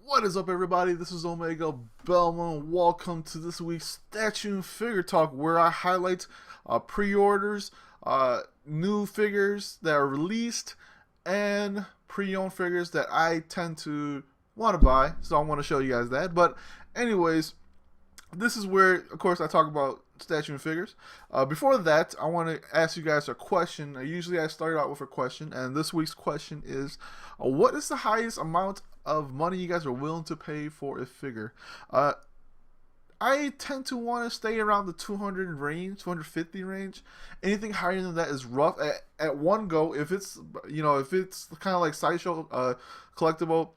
What is up, everybody? This is Omega Bellman. Welcome to this week's Statue and Figure Talk, where I highlight pre-orders, new figures that are released, and pre-owned figures that I tend to want to buy. So I want to show you guys that. But anyways, this is where, of course, I talk about statue and figures. Before that, I want to ask you guys a question. Usually I start out with a question, and this week's question is, what is the highest amount of money you guys are willing to pay for a figure? I tend to want to stay around the 200 range, 250 range. Anything higher than that is rough. At one go, if it's kind of like sideshow collectible,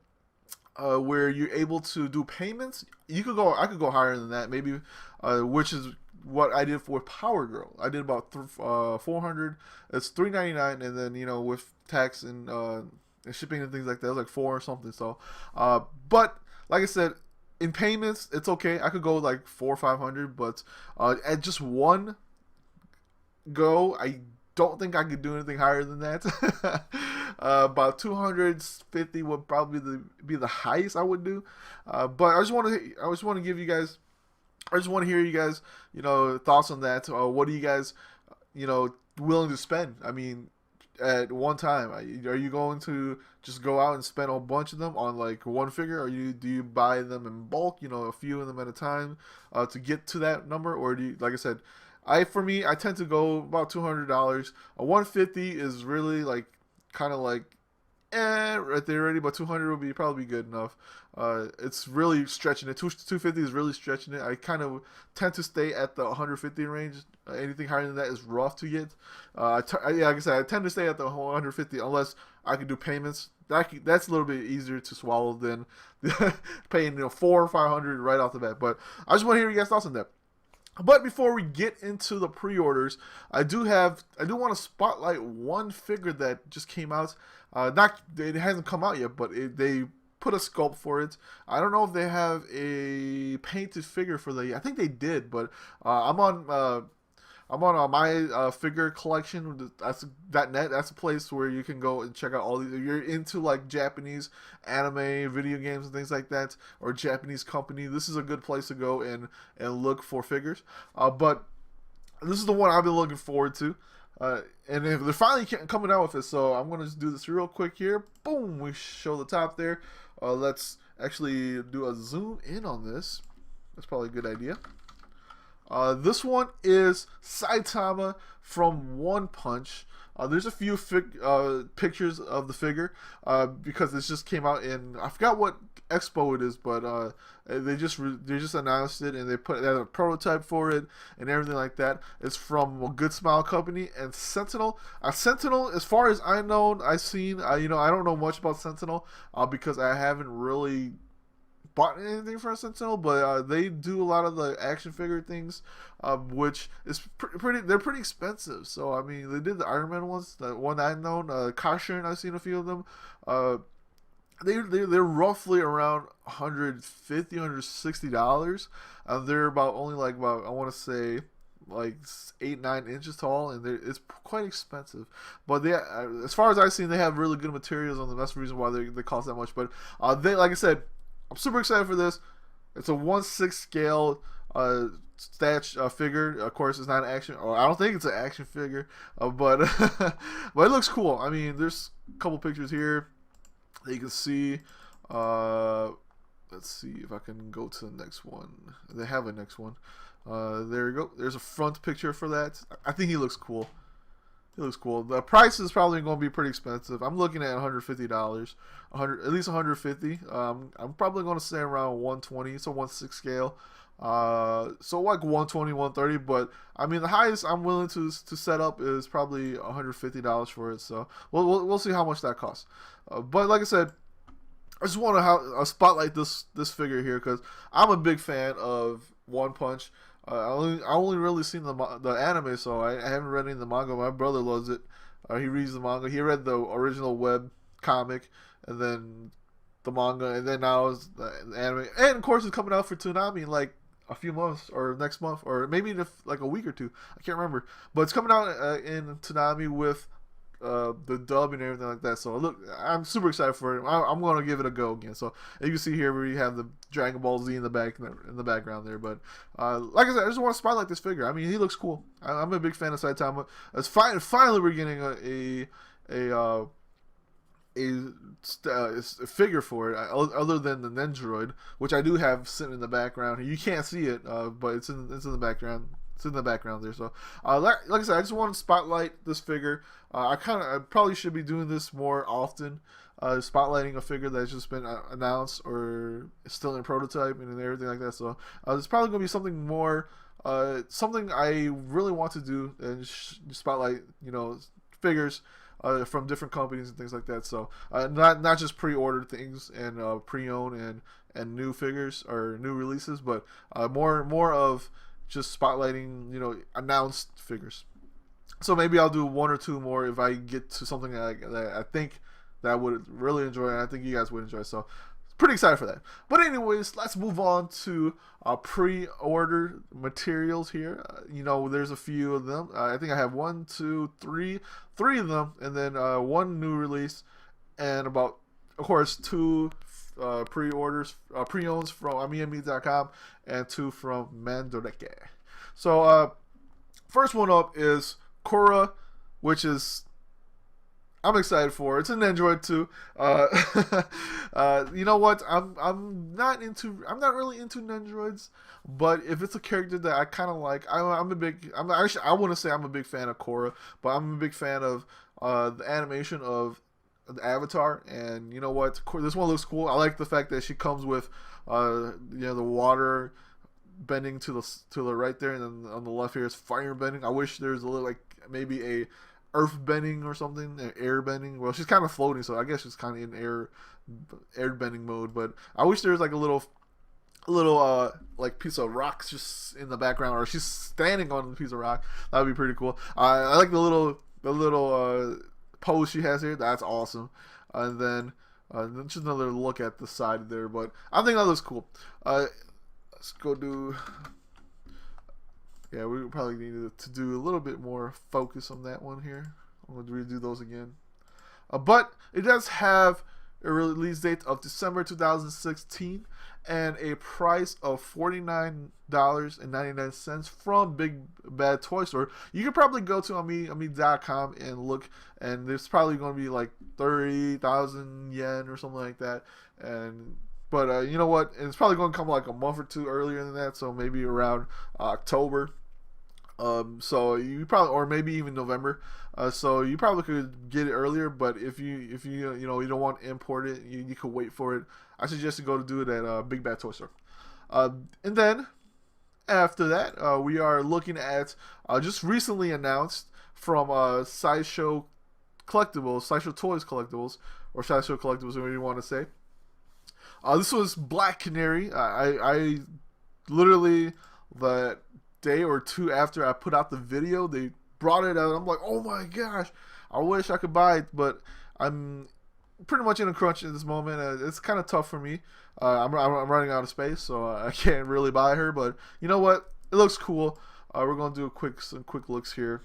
where you're able to do payments, I could go higher than that, maybe, which is what I did for Power Girl. I did about 400. It's $3.99, and then with tax and shipping and things like that, it was like 4 or something. So, but like I said, in payments, it's okay. I could go like 400 or 500, but at just one go, I don't think I could do anything higher than that. About 250 would probably be the highest I would do. But I just want to give you guys, I just want to hear you guys, thoughts on that. What are you guys, willing to spend? I mean, at one time, are you going to just go out and spend a bunch of them on like one figure, or do you buy them in bulk, a few of them at a time, to get to that number, or do you, like I said, for me, I tend to go about $200. A 150 is really like kind of like right there already, but 200 would be probably good enough. It's really stretching it. 250 is really stretching it. I kind of tend to stay at the 150 range. Anything higher than that is rough to get. Like I said, I tend to stay at the 150 unless I can do payments. That's a little bit easier to swallow than paying 400 or 500 right off the bat. But I just want to hear you guys' thoughts on that. But before we get into the pre-orders, I do want to spotlight one figure that just came out. It hasn't come out yet, but they put a sculpt for it. I don't know if they have a painted figure for I think they did, but I'm on my figure collection. That's .net. That's a place where you can go and check out all these. If you're into like Japanese anime, video games, and things like that, or Japanese company, this is a good place to go and look for figures. But this is the one I've been looking forward to. And if they're finally coming out with it, so I'm gonna just do this real quick here. Boom, we show the top there. Let's actually do a zoom in on this. That's probably a good idea. This one is Saitama from One Punch. There's a few pictures of the figure because this just came out in, I forgot what expo it is, but they just announced it, and they put a prototype for it and everything like that. It's from a Good Smile Company and Sentinel. Sentinel, as far as I know, I've seen. I don't know much about Sentinel because I haven't really bought anything from Sentinel, but they do a lot of the action figure things, which is pretty. They're pretty expensive. So I mean, they did the Iron Man ones. The one I've known, Kashin, I've seen a few of them. They're roughly around $150, $160. They're about only like about, I want to say, like 8-9 inches tall, and it's quite expensive. But as far as I've seen, they have really good materials on them. That's the reason why they cost that much. But like I said, I'm super excited for this. It's a 1/6 scale figure. Of course, it's not an action, or I don't think it's an action figure, but but it looks cool. I mean, there's a couple pictures here that you can see. Let's see if I can go to the next one. They have a next one. There you go. There's a front picture for that. I think he looks cool. It looks cool. The price is probably going to be pretty expensive. I'm looking at $150, at least $150. I'm probably going to say around 120. It's a 1/6 scale, so like 120, 130. But I mean, the highest I'm willing to set up is probably $150 for it. So we'll see how much that costs. But like I said, I just want to spotlight this figure here because I'm a big fan of One Punch. I only really seen the anime, so I haven't read any of the manga. My brother loves it. He reads the manga. He read the original web comic, and then the manga, and then now is the anime. And of course, it's coming out for Toonami in like a few months, or next month, or maybe in like a week or two. I can't remember, but it's coming out in Toonami with the dub and everything like that. So look, I'm super excited for it. I'm gonna give it a go again. So you can see here where you have the Dragon Ball Z in the background there. But like I said, I just want to spotlight this figure. I mean, he looks cool. I'm a big fan of Saitama. It's finally we're getting a figure for it, other than the Nendoroid, which I do have sitting in the background. You can't see it, but it's in the background. It's in the background there. So, like I said, I just want to spotlight this figure. I probably should be doing this more often, spotlighting a figure that's just been announced or is still in prototype and everything like that. So, it's probably going to be something more, something I really want to do, and spotlight, figures from different companies and things like that. So not just pre-ordered things and pre-owned and new figures or new releases, but more of just spotlighting announced figures. So maybe I'll do one or two more if I get to something that I think that I would really enjoy, and I think you guys would enjoy. So pretty excited for that. But anyways, let's move on to pre-order materials here. There's a few of them. I think I have three of them, and then one new release, and about, of course, two pre-owns from AmiAmi.com and two from Mandareke. So first one up is Korra, which is I'm excited for. It's an Android too. You know what? I'm not really into Nendoroids, but if it's a character that I kind of like, I want to say I'm a big fan of Korra, but I'm a big fan of the animation of the Avatar. And you know what? This one looks cool. I like the fact that she comes with the water bending to the right there, and then on the left here is fire bending. I wish there's a little maybe a earth bending or something, air bending. Well, she's kind of floating, so I guess she's kind of in air bending mode. But I wish there was a little piece of rocks just in the background, or she's standing on a piece of rock. That would be pretty cool. I like the little pose she has here. That's awesome. And then just another look at the side there, but I think that looks cool. Let's go do. Yeah, we probably need to do a little bit more focus on that one here. I'm going to redo those again. But it does have a release date of December 2016 and a price of $49.99 from Big Bad Toy Store. You can probably go to Ami.com and look, and there's probably going to be 30,000 yen or something like that. But you know what? It's probably going to come a month or two earlier than that, so maybe around October. So you probably, or maybe even November. So you probably could get it earlier, but if you don't want to import it, you could wait for it. I suggest you go to do it at Big Bad Toy Store. And then after that, we are looking at just recently announced from Sideshow Collectibles, Sideshow Toys Collectibles, or Sideshow Collectibles, whatever you want to say. This was Black Canary. I literally, the day or two after I put out the video, they brought it out. I'm like, oh my gosh, I wish I could buy it, but I'm pretty much in a crunch at this moment. It's kind of tough for me. I'm running out of space, so I can't really buy her. But you know what? It looks cool. We're gonna do some quick looks here.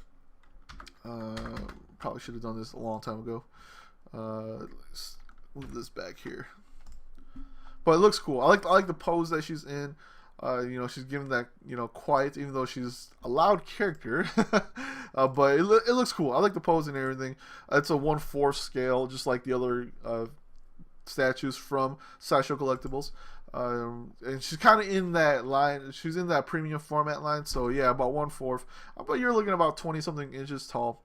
Probably should have done this a long time ago. Let's move this back here. But it looks cool. I like the pose that she's in. She's giving that quiet, even though she's a loud character. But it looks cool. I like the pose and everything. It's a 1/4 scale, just like the other statues from Sideshow Collectibles. And she's kind of in that line. She's in that premium format line. So yeah, about 1/4. But you're looking about 20 something inches tall.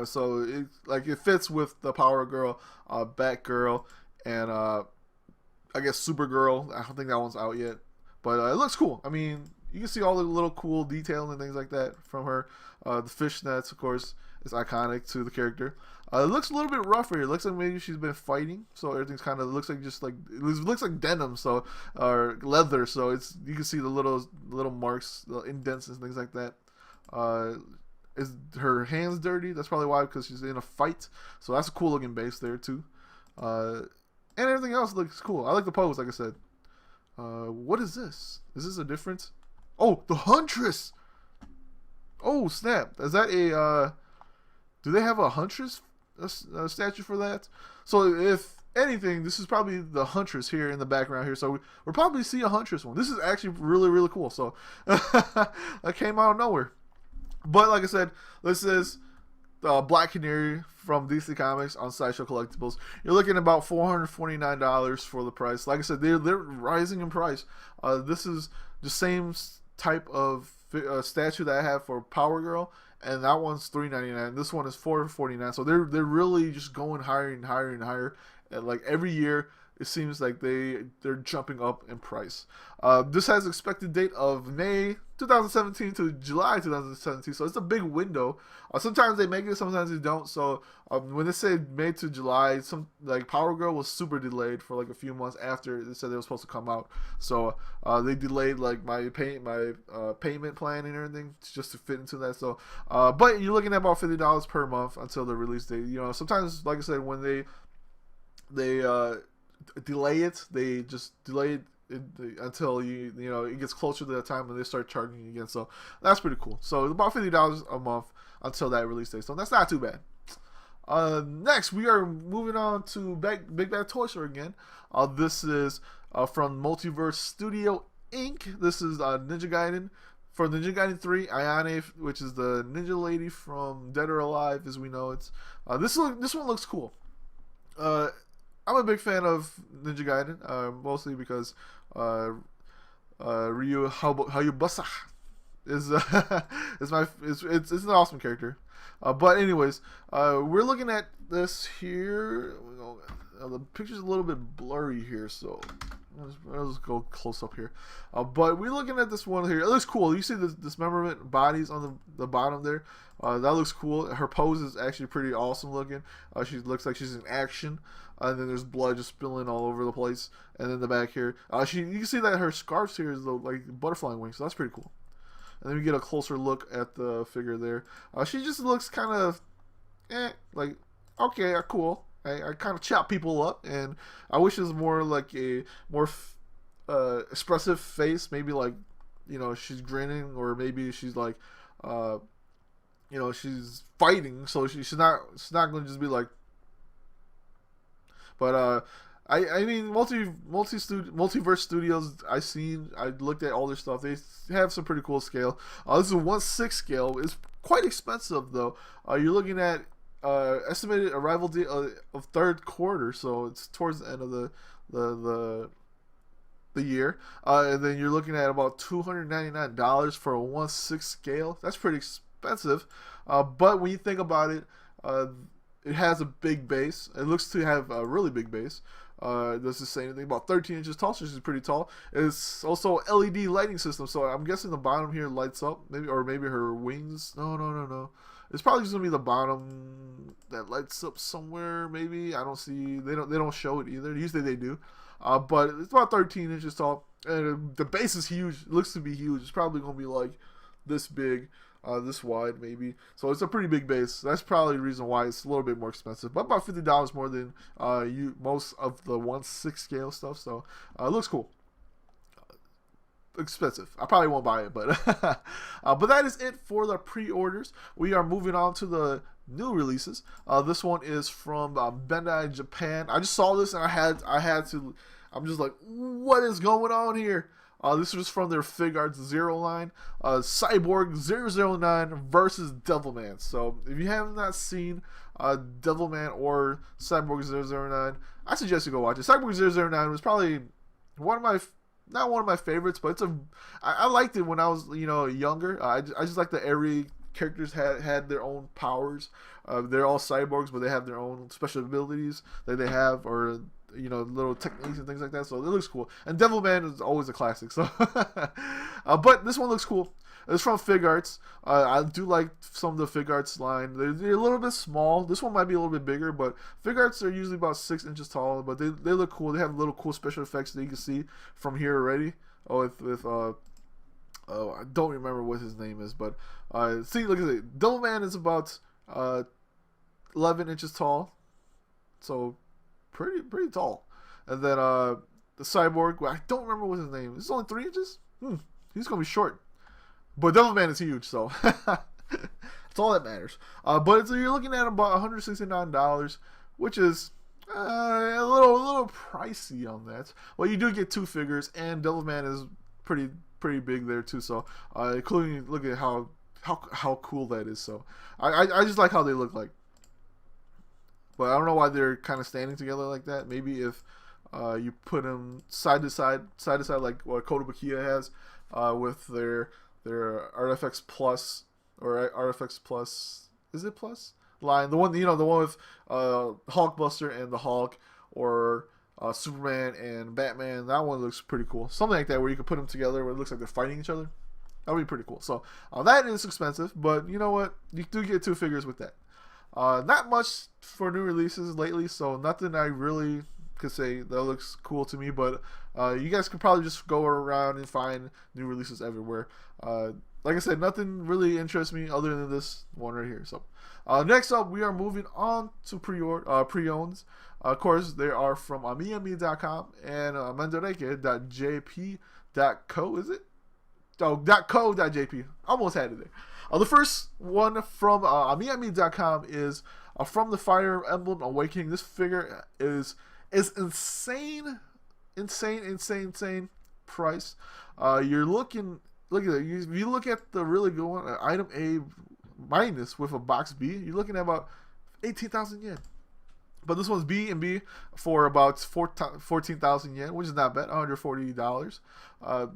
So it fits with the Power Girl, Batgirl, and I guess Supergirl. I don't think that one's out yet, but it looks cool. I mean, you can see all the little cool detail and things like that from her. The fishnets, of course, is iconic to the character. It looks a little bit rougher. It looks like maybe she's been fighting, so everything's kind of looks like denim, so or leather. So you can see the little marks, the indents and things like that. Is her hands dirty? That's probably why, because she's in a fight. So that's a cool looking base there too. And everything else looks cool. I like the pose, like I said. What is this? Is this a difference? Oh, the Huntress! Oh, snap. Is that Do they have a Huntress statue for that? So if anything, this is probably the Huntress here in the background here. So we'll probably see a Huntress one. This is actually really, really cool. So that came out of nowhere. But like I said, this is Black Canary from DC Comics on Sideshow Collectibles. You're looking at about $449 for the price. Like I said, they're rising in price. This is the same type of statue that I have for Power Girl, and that one's $399. This one is $449. So they're really just going higher and higher and higher. And like every year, it seems like they're jumping up in price. This has expected date of May 2017 to July 2017, so it's a big window. Sometimes they make it, sometimes they don't. So when they say May to July, some like Power Girl was super delayed for like a few months after they said they were supposed to come out. So they delayed like my payment plan and everything just to fit into that. So but you're looking at about $50 per month until the release date. You know, sometimes like I said, when they delay it, they just delay it until you know it gets closer to that time when they start charging you again. So that's pretty cool. So about $50 a month until that release date. So that's not too bad. Next, we are moving on to Big Bad Toy Store again. This is from Multiverse Studio Inc. This is Ninja Gaiden. For Ninja Gaiden 3, Ayane, which is the ninja lady from Dead or Alive, as we know it. This one looks cool. I'm a big fan of Ninja Gaiden, mostly because Ryu Hayabusa is it's an awesome character. But anyways, we're looking at this here. The picture's a little bit blurry here, so let's go close up here. But we're looking at this one here. It looks cool. You see this dismemberment bodies on the bottom there. That looks cool. Her pose is actually pretty awesome looking. She looks like she's in action. And then there's blood just spilling all over the place. And then the back here, you can see that her scarf here is like butterfly wings, so that's pretty cool. And then we get a closer look at the figure there. She just looks kind of, like, okay, cool. I kind of chop people up, and I wish it was more like a more expressive face. Maybe like, you know, she's grinning, or maybe she's like, you know, she's fighting, so she's not going to just be like. But I mean, Multiverse Studios, I looked at all their stuff. They have some pretty cool scale. This is a 1/6 scale. It's quite expensive though. You're looking at estimated arrival date of third quarter, so it's towards the end of the year. And then you're looking at about $299 for a 1/6 scale. That's pretty expensive. But when you think about it, it has a big base. It looks to have a really big base. Doesn't say anything about 13 inches tall, so she's pretty tall. It's also LED lighting system, so I'm guessing the bottom here lights up, maybe her wings. No. It's probably just gonna be the bottom that lights up somewhere. Maybe I don't see. They don't show it either. Usually they do. But it's about 13 inches tall, and the base is huge. It looks to be huge. It's probably gonna be like this big. This wide maybe, so it's a pretty big base. That's probably the reason why it's a little bit more expensive, but about $50 more than most of the 1/6 scale stuff. So it looks cool. Expensive. I probably won't buy it, but but that is it for the pre-orders. We are moving on to the new releases. This one is from Bandai Japan. I just saw this and I had to. I'm just like, what is going on here? This was from their Figuarts Zero line, Cyborg 009 versus Devilman. So if you have not seen Devilman or Cyborg 009, I suggest you go watch it. Cyborg 009 was probably not one of my favorites, but I liked it when I was younger. I just like that every characters had their own powers. They're all cyborgs, but they have their own special abilities that they have, or little techniques and things like that. So it looks cool. And Devilman is always a classic. So, but this one looks cool. It's from Figuarts. I do like some of the Figuarts line. They're a little bit small. This one might be a little bit bigger, but Figuarts are usually about 6 inches tall. But they look cool. They have little cool special effects that you can see from here already. I don't remember what his name is, but see, look at it. Devilman is about 11 inches tall. So pretty tall. And then the Cyborg, I don't remember what his name is. It's only 3 inches. He's gonna be short, but Devilman is huge, so That's all that matters. But you're looking at about $169, which is a little pricey on that. Well, you do get 2 figures, and Devilman is pretty big there too. So, including look at how cool that is. So, I just like how they look like. But I don't know why they're kind of standing together like that. Maybe if you put them side to side, like what Kotobukiya has with their Artifacts Plus or Artifacts Plus, is it Plus line? The one with Hulkbuster and the Hulk, or Superman and Batman. That one looks pretty cool. Something like that where you can put them together where it looks like they're fighting each other. That would be pretty cool. So that is expensive, but you know what? You do get 2 figures with that. Not much for new releases lately, so nothing I really could say that looks cool to me, but you guys could probably just go around and find new releases everywhere. Like I said, nothing really interests me other than this one right here. So next up, we are moving on to pre-owns. Of course, they are from AmiAmi.com and Mandareke.jp.co, is it? Oh, .co.jp. Almost had it there. The first one from AmiAmi.com is from the Fire Emblem Awakening. This figure is insane price. You're looking, look at it. If you look at the really good one, item A minus with a box B, you're looking at about 18,000 yen. But this one's B and B for about 14,000 yen, which is not bad, $140.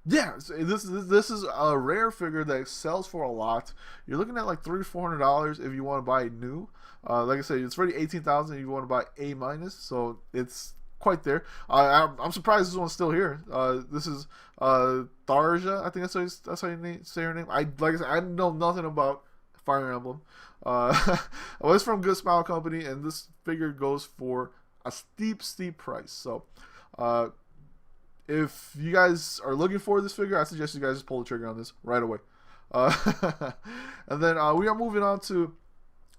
Yeah, this is a rare figure that sells for a lot. You're looking at like $300-400 if you want to buy it new. Like I said, it's already 18,000 if you want to buy A minus, so it's quite there. I'm surprised this one's still here. This is Tharja, I think that's how you say her name. Like I said, I know nothing about Fire Emblem. It's from Good Smile Company, and this figure goes for a steep price. So, if you guys are looking for this figure, I suggest you guys just pull the trigger on this right away. And then we are moving on to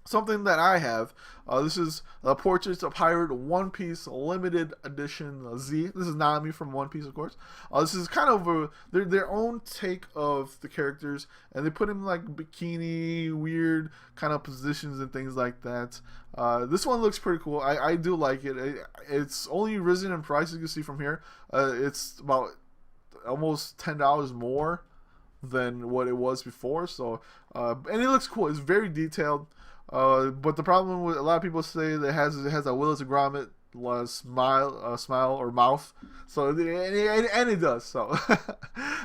something that I have. This is Portraits of Pirate One Piece Limited Edition Z. This is Nami from One Piece, of course. This is kind of their own take of the characters, and they put him in like bikini, weird kind of positions and things like that. This one looks pretty cool. I do like it. It's only risen in price, as you can see from here. It's about almost $10 more than what it was before. So, and it looks cool. It's very detailed. But the problem with a lot of people say that it has a Willis Gromit smile or mouth. So and it does. So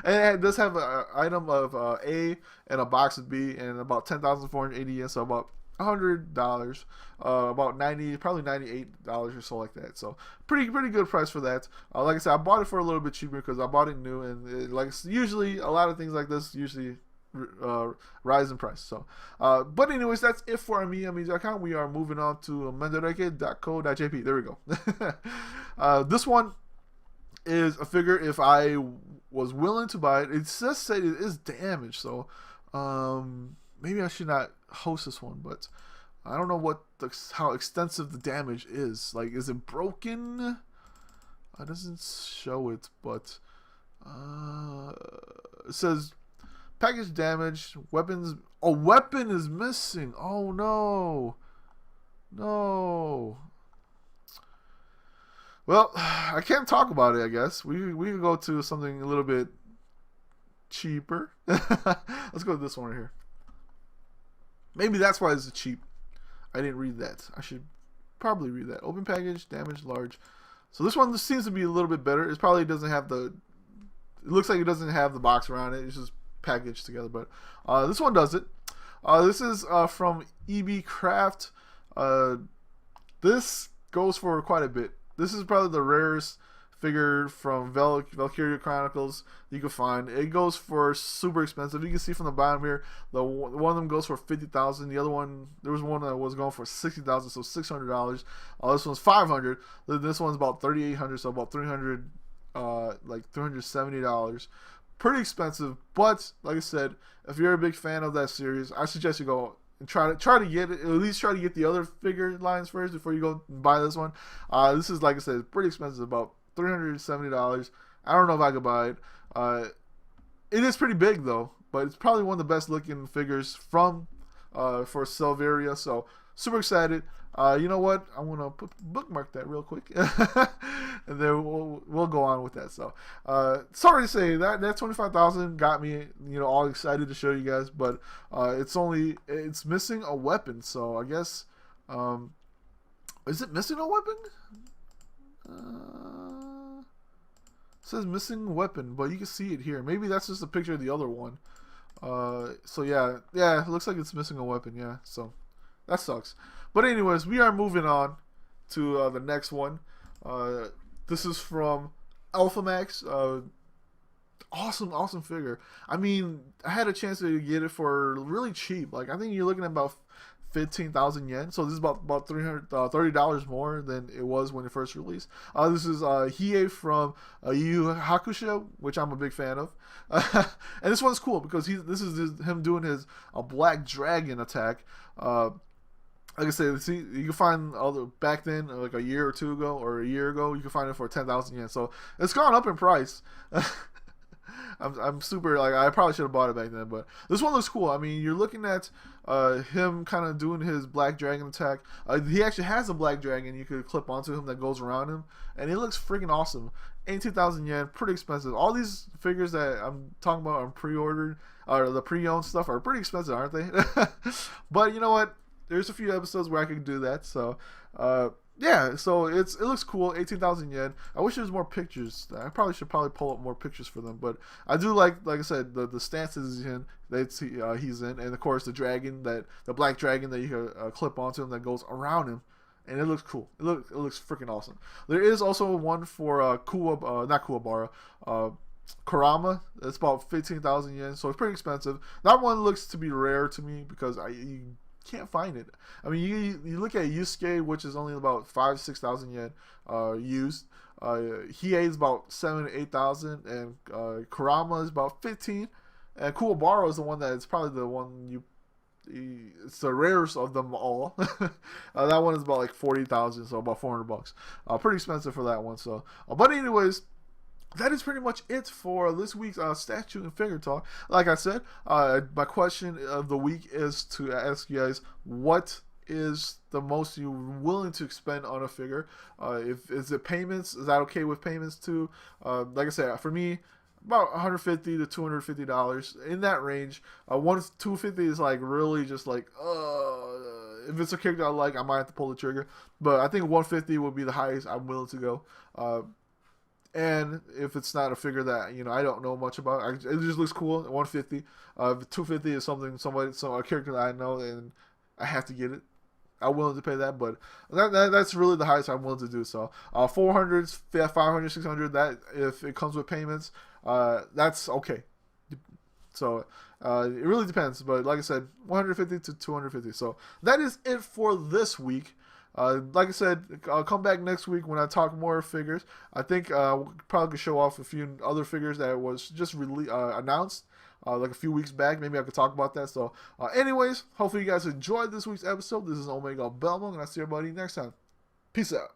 and it does have an item of A and a box of B and about 10,480 yen. So about $100, about probably $98 or so like that. So pretty good price for that. Like I said, I bought it for a little bit cheaper because I bought it new, and usually a lot of things like this rise in price. So but anyways, that's it for AmiAmi.com. We are moving on to Mandareke.co.jp. There we go. This one is a figure, if I was willing to buy it, it says say it is damaged, so maybe I should not host this one, but I don't know how extensive the damage is. Like, is it broken? It doesn't show it, but it says package damage, weapons. A weapon is missing. Oh no. Well, I can't talk about it, I guess. We can go to something a little bit cheaper. Let's go to this one right here. Maybe that's why it's cheap. I didn't read that. I should probably read that. Open package, damage large. So this one seems to be a little bit better. It probably doesn't have it looks like it doesn't have the box around it. It's just packaged together. But this one does it. This is from EB Craft. This goes for quite a bit. This is probably the rarest figure from Valkyria Chronicles you can find. It goes for super expensive. You can see from the bottom here, one of them goes for 50,000. The other one, there was one that was going for 60,000, so $600. This one's 500. This one's about 3,800, so about 300, like $370. Pretty expensive, but like I said, if you're a big fan of that series, I suggest you go and try to get it. At least try to get the other figure lines first before you go and buy this one. This is, like I said, pretty expensive, about $370. I don't know if I could buy it. It is pretty big though. but it's probably one of the best looking figures from for Selvaria. So super excited. You know what? I'm gonna bookmark that real quick, and then we'll go on with that. So, sorry to say that 25,000 got me, all excited to show you guys, but it's missing a weapon. So I guess, is it missing a weapon? It says missing weapon, but you can see it here. Maybe that's just a picture of the other one. So yeah, it looks like it's missing a weapon. Yeah, so that sucks. But anyways, we are moving on to the next one. This is from Alphamax. Awesome figure. I mean, I had a chance to get it for really cheap. Like, I think you're looking at about 15,000 yen. So this is about $30 more than it was when it first released. This is Hiei from Yu Yu Hakusho, which I'm a big fan of. And this one's cool because this is him doing his Black Dragon attack. Like I said, see, you can find back then, like a year or two ago, or a year ago, you can find it for 10,000 yen. So it's gone up in price. I'm super, like, I probably should have bought it back then, but this one looks cool. I mean, you're looking at him kind of doing his Black Dragon attack. He actually has a Black Dragon you could clip onto him that goes around him, and it looks freaking awesome. 18,000 yen, pretty expensive. All these figures that I'm talking about are pre-ordered, or the pre-owned stuff are pretty expensive, aren't they? But you know what? There's a few episodes where I could do that, so yeah, so it looks cool. 18,000 yen. I wish there was more pictures. I should pull up more pictures for them, but I do like I said, the stances he's in, and of course the Black Dragon that you can clip onto him that goes around him, and it looks cool. It looks freaking awesome. There is also one for not Kuwabara, Kurama. It's about 15,000 yen, so it's pretty expensive. That one looks to be rare to me because you can't find it. I mean, you look at Yusuke, which is only about 5,000-6,000 yen used. Hiei is about 7,000 to 8,000, and Kurama is about 15. And Kuwabara is the one that is probably the one it's the rarest of them all. That one is about like 40,000, so about $400. Pretty expensive for that one. So, but anyways, that is pretty much it for this week's statue and figure talk. Like I said, my question of the week is to ask you guys, what is the most you're willing to spend on a figure? Is it payments? Is that okay with payments too? Like I said, for me, about $150 to $250 in that range. $250 is like really just like if it's a character I like, I might have to pull the trigger. But I think $150 would be the highest I'm willing to go. And if it's not a figure that I don't know much about, it just looks cool. $150, $250 is a character that I know and I have to get it. I'm willing to pay that, but that's really the highest I'm willing to do. So 400s, 500, 600. That if it comes with payments, that's okay. So it really depends, but like I said, 150 to 250. So that is it for this week. Like I said, I'll come back next week when I talk more figures. I think probably could show off a few other figures that was just announced like a few weeks back. Maybe I could talk about that. So anyways, hopefully you guys enjoyed this week's episode. This is Omega Belmont, and I'll see everybody next time. Peace out.